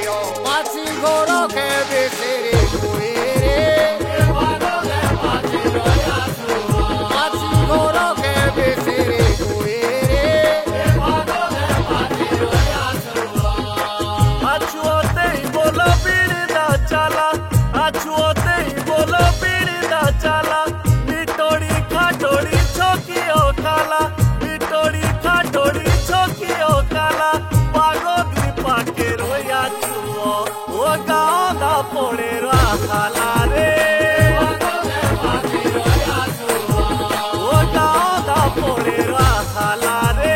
Machi goro ke besere kuere. Machi goro ke besere kuere. Achuote bolo birda chala, achuote bolo birda chala. Nitori khatori choki okala, nitori khatori choki okala. Pago gripa ke roya chuo, o gao da pore rahala re. O gao da pore rahala re.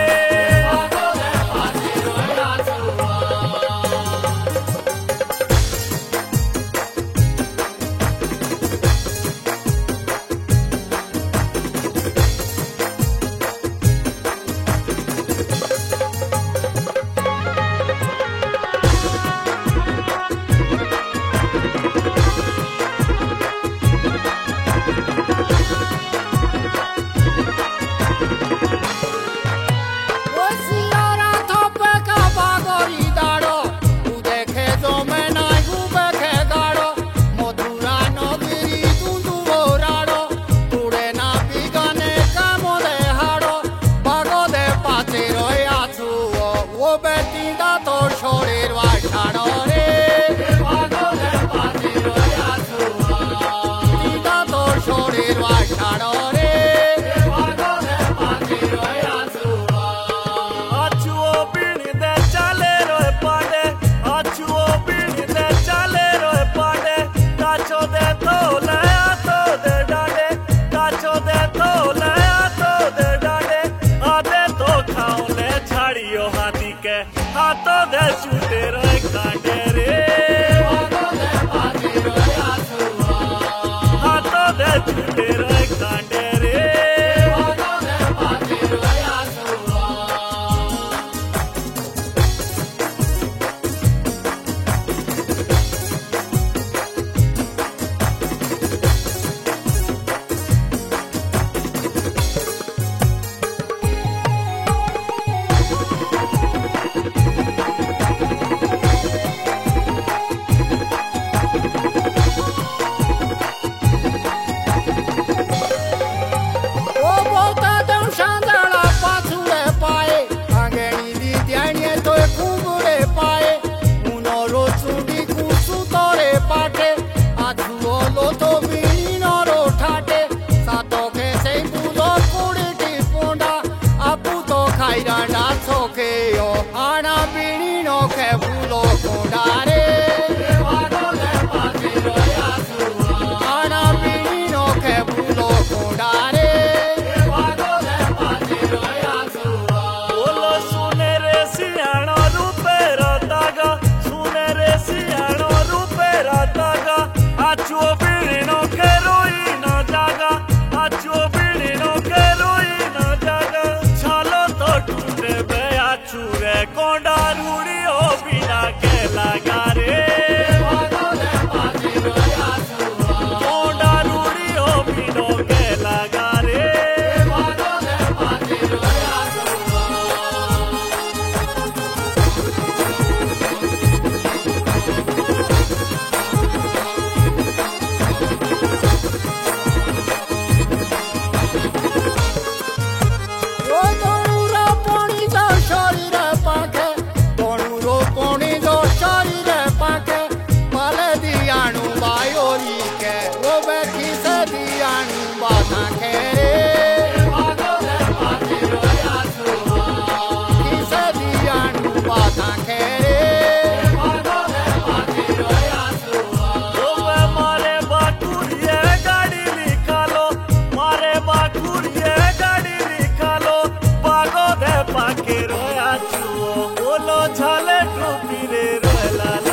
हाथों दे छूटे रोए कांटे रे, हाथों दे छूटे रोए कांटे रे। Ana pinino que pulo condare. Ana pinino que pulo condare. Bolo sunere siano rupera taga, sunere siano rupera taga. Achuo pinino que ruina jaga, achuo pinino que ruina jaga. Chalo to tute beya chure konda rudi o bina ke laga re. Konda rudi o bino ke laga re. Bolo chale trupi re roela.